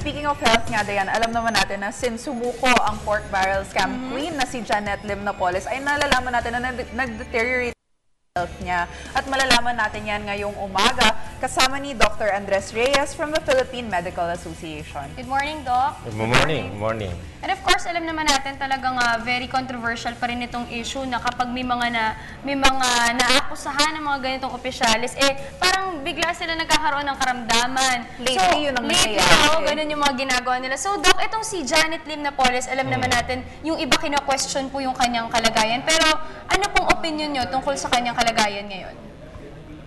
speaking of health nga, Dayan, alam naman natin na since sumuko ang pork barrel scam queen na si Janet Lim Napoles, ay nalalaman natin na nag-deteriorate health niya. At malalaman natin yan ngayong umaga kasama ni Dr. Andres Reyes from the Philippine Medical Association. Good morning, Doc. Good morning. Good morning. And of course, alam naman natin talagang very controversial pa rin itong issue na kapag may mga naakusahan ng mga ganitong opisyalis, parang bigla sila nagkakaroon ng karamdaman. Lately, yun ang nangyayari. Ganun yung mga ginagawa nila. So, Doc, itong si Janet Lim Napoles, alam naman natin, yung iba kina-question po yung kanyang kalagayan. Pero, ano pong opinion nyo tungkol sa kanyang kalagayan ngayon?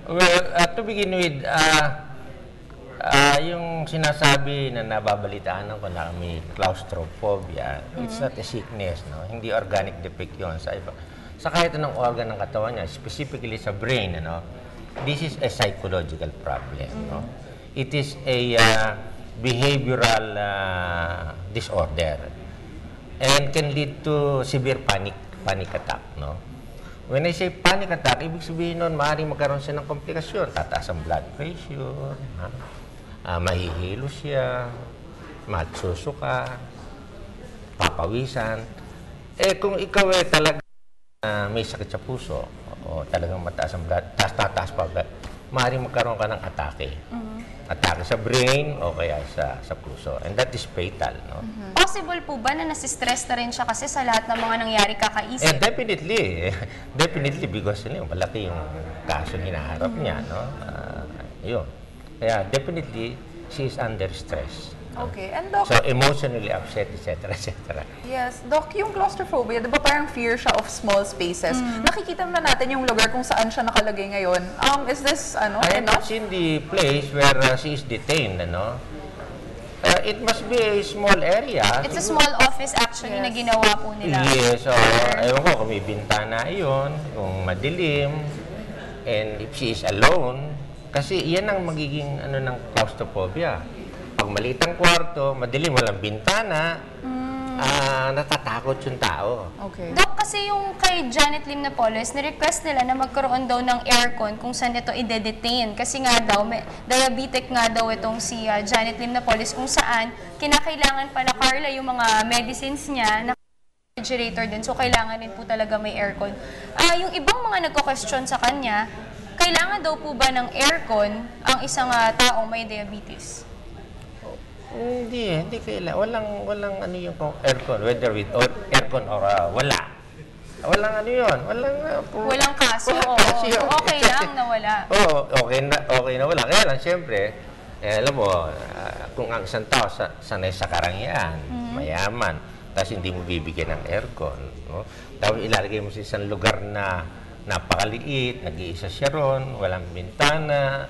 Well, to begin with, yung sinasabi na nababalitaan ko na may claustrophobia, it's not a sickness, no? Hindi organic defect yun sa iba. Sa kahit anong organ ng katawan niya, specifically sa brain, ano, this is a psychological problem, no? It is a behavioral disorder and can lead to severe panic attack, no? When I say panic attack, ibig sabihin nun, maaaring magkaroon siya ng komplikasyon. Tataas ang blood pressure, mahihilo siya, magsusuka, papawisan. Kung ikaw talaga may sakit sa puso, o talagang mataas ang blood, tataas pa blood, maaaring magkaroon ka ng atake. Atake sa brain o kaya sa puso. And that is fatal, no? Possible po ba na nasistress na rin siya kasi sa lahat ng mga nangyari kakaisip? Definitely. Definitely because malaki yung kaso hinaharap niya, no? Yun. Kaya definitely, she is under stress. Okay. And Doc, so, emotionally upset, etc., etc. yes, Doc, yung claustrophobia, di ba parang fear siya of small spaces? Nakikita naman natin yung lugar kung saan siya nakalagay ngayon. Is this, I have not seen the place where she is detained, ano? It must be a small area. It's a small office actually na ginawa po nila. Yes, so, ewan ko kung may bintana yun, kung madilim, and if she is alone, kasi yan ang magiging ng claustrophobia. Pag maliit ang kwarto, madilim, walang bintana, natatakot yung tao. Okay. Dok, kasi yung kay Janet Lim Napoles, ni-request nila na magkaroon daw ng aircon kung saan ito i-detain. Kasi nga daw, may diabetic nga daw itong si Janet Lim Napoles kung saan kinakailangan pala, Carla, yung mga medicines niya na refrigerator din. So, kailangan din po talaga may aircon. Yung ibang mga nagko-question sa kanya, kailangan daw po ba ng aircon ang isang taong may diabetes? Hindi kailangan. Walang yung aircon, whether with aircon or wala. Walang yun. Walang kaso. Okay lang na wala. Okay na wala. Kaya lang, siyempre, alam mo, kung ang isang tao sanay sa karangyaan, mayaman, tapos hindi mo bibigyan ng aircon, no? Tapos ilalagay mo sa isang lugar na napakaliit, nag-iisa siya ron, walang bintana,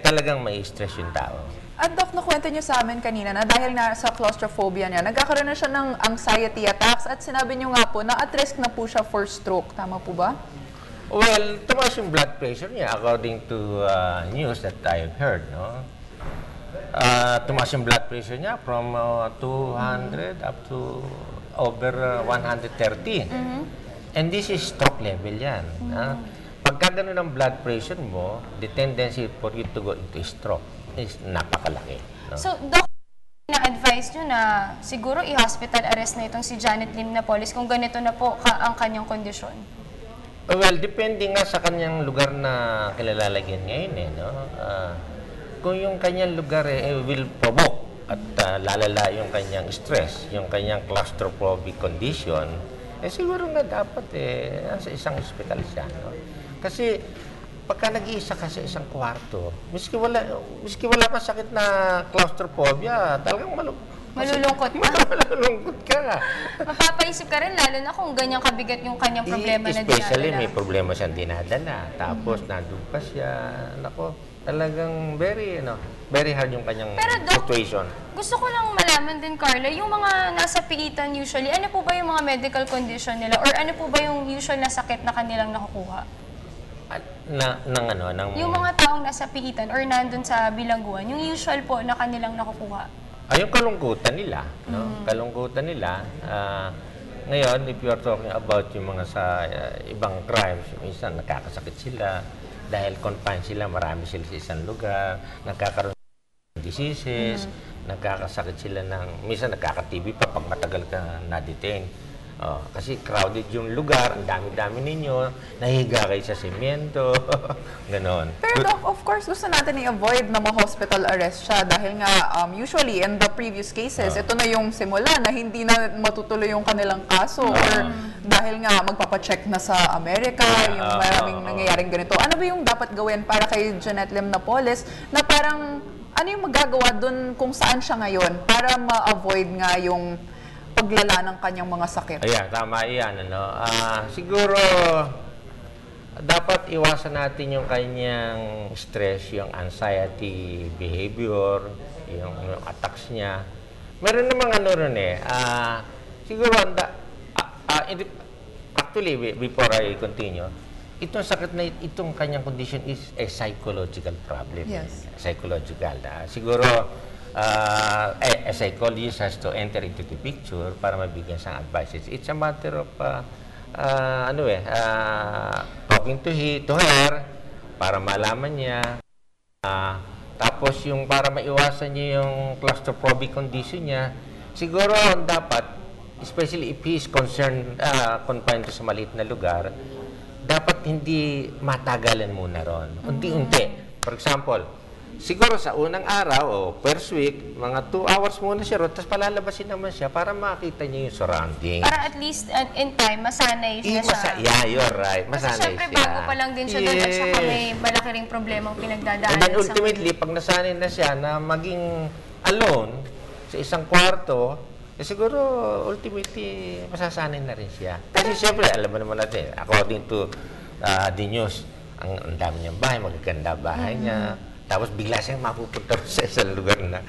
talagang may stress yung tao. At Doc, nakwento niyo sa amin kanina na dahil na sa claustrophobia niya, nagkakaroon na siya ng anxiety attacks at sinabi niyo nga po na at risk na po siya for stroke. Tama po ba? Well, tumaas yung blood pressure niya according to news that I have heard, no? Tumaas yung blood pressure niya from 200 up to over 130. And this is stroke level yan. Pagka ganun ang blood pressure mo, the tendency for you to go into stroke is napakalaki. No? So, Doc, na-advise nyo na siguro i-hospital arrest na itong si Janet Lim Napoles kung ganito na po ang kanyang kondisyon? Well, depende nga sa kanyang lugar na kilalalagyan ngayon, no? Kung yung kanyang lugar will provoke at lalala yung kanyang stress, yung kanyang claustrophobic condition, siguro na dapat sa isang ospital siya, no? Kasi pagka nag-iisa ka sa isang kwarto, miski wala kang sakit na claustrophobia, talagang malulungkot ka. Malulungkot ka. Mapapaisip ka rin, lalo na kung ganyang kabigat yung kanyang problema na dinadala. Especially may problema siyang dinadala. Tapos nandun pa siya. Nako, talagang very hard yung kanyang situation. Gusto ko lang malaman din, Carla, yung mga nasa piitan usually, ano po ba yung mga medical condition nila? Or ano po ba yung usual na sakit na kanilang nakukuha? Yung mga taong nasa piitan or nandun sa bilangguan, yung usual po na kanilang nakukuha? Yung kalungkutan nila. No? Kalungkutan nila. Ngayon, if you are talking about yung mga sa ibang crimes, minsan nakakasakit sila dahil confined sila, marami sila sa isang lugar, nagkakaroon ng diseases, nagkakasakit sila minsan nagkaka-TB pa pag matagal ka na-detain. Kasi crowded yung lugar, ang dami-dami ninyo, nahiga kayo sa semento, ganon. Pero Doc, of course, gusto natin i-avoid na ma-hospital arrest siya dahil nga usually in the previous cases, ito na yung simula na hindi na matutuloy yung kanilang kaso or dahil nga magpapacheck na sa Amerika, yung maraming nangyayaring ganito. Ano ba yung dapat gawin para kay Janet Lim Napoles na parang ano yung magagawa dun kung saan siya ngayon para ma-avoid nga yung paglala ng kanyang mga sakit? Ayan, tama yan. Siguro, dapat iwasan natin yung kanyang stress, yung anxiety behavior, yung attacks niya. Meron namang ron siguro, actually, before I continue, itong sakit na itong kanyang condition is a psychological problem. Yes. Psychological. Siguro, a psychologist has to enter into the picture para mabigyan siyang advices. It's a matter of talking to her para malaman niya. Tapos yung para maiwasan niya yung claustrophobic condition niya, siguro dapat, especially if he is concerned, confined to sa maliit na lugar, dapat hindi matagalan muna ron. Unti-unti. For example, siguro sa unang araw o first week, mga 2 hours muna siya ron, tapos palalabasin naman siya para makita niya yung surroundings. Para at least in time, masanay siya siya. Yeah, you're right. Masanay Kasi syempre, siya. bago pa lang din siya doon at saka may malaki ring problemang pinagdadaanan. And then ultimately, pag nasanay na siya na maging alone sa isang kwarto, siguro ultimately masasanay na rin siya. Kasi syempre, alam mo naman natin, according to the news, ang dami niyang bahay, magaganda bahay niya. Tapos bigla siyang mapupunta sa isang lugar na.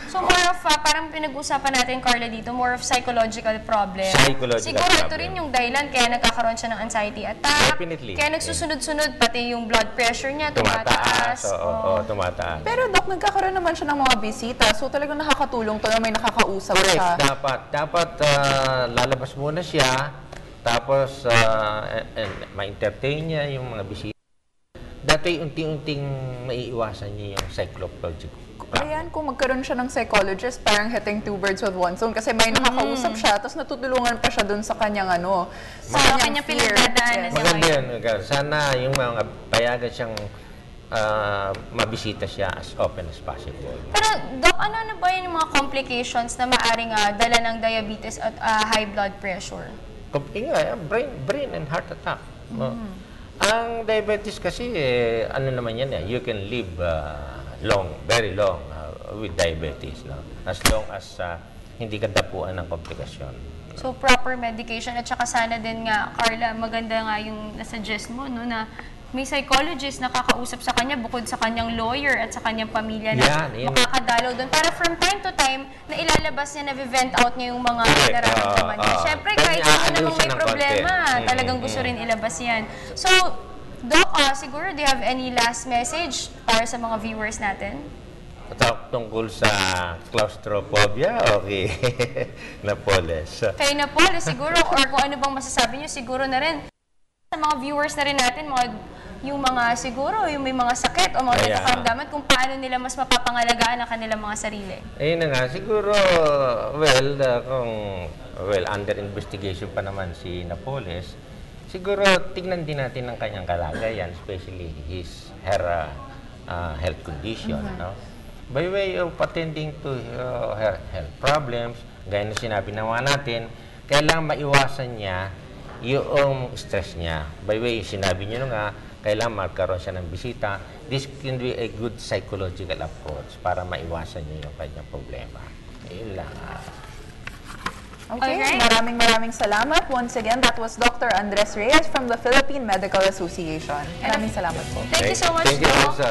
So more of, parang pinag-usapan natin, Carla, dito, more of psychological problem. Psychological Siguro ito problem. rin yung dahilan kaya nagkakaroon siya ng anxiety attack. Definitely. Kaya nagsusunod-sunod, pati yung blood pressure niya tumataas. Oo, tumataas. Pero Doc, nagkakaroon naman siya ng mga bisita. So talagang nakakatulong to na may nakakausap Correct. siya. Dapat lalabas muna siya, tapos ma-entertain niya yung mga bisita. Dati unti-unting maiiwasan niya yung psychological. Ayan, kung magkaroon siya ng psychologist, parang hitting 2 birds with 1 stone kasi may nakakausap siya, tapos natutulungan pa siya dun sa kanyang sa kanyang fear. pinagdadaanan niya. Maganda yun. Sana yung mga payagan siyang mabisita siya as often as possible. Pero, Doc, ano ba yung mga complications na maaaring dala ng diabetes at high blood pressure? Brain and heart attack. Ang diabetes kasi, ano naman yan, you can live very long with diabetes, no? As long as hindi ka dapuan ng komplikasyon. So, proper medication at saka sana din nga, Carla, maganda nga yung nasuggest mo, no, na may psychologist na kakausap sa kanya bukod sa kanyang lawyer at sa kanyang pamilya na makakadalaw doon. Para from time to time, na ilalabas niya, na-vent out niya yung mga nararamdaman niya. Siyempre, kahit ano namang may problema, talagang gusto rin ilabas yan. So, Doc, siguro, do you have any last message para sa mga viewers natin? Tungkol sa claustrophobia, okay. Napoles. Kay Napoles, siguro, or kung ano bang masasabi niyo, siguro na rin, sa mga viewers na rin natin, yung mga siguro, yung may mga sakit o mga nakakamdaman, kung paano nila mas mapapangalagaan ang kanilang mga sarili. Ayun na nga, siguro, under investigation pa naman si Napoles, siguro tignan din natin ang kanyang kalagayan, especially her health condition. No? By way of attending to her health problems, gaya na sinabi naman natin, kailangan maiwasan niya yung stress niya. By way, sinabi niyo nga, kailangan magkaroon siya ng bisita. This can be a good psychological approach para maiwasan niya yung kanyang problema. Yun lang. Okay, Alright. maraming salamat. Once again, that was Dr. Andres Reyes from the Philippine Medical Association. Maraming salamat po. Thank you so much, Thank you, Doc. sir.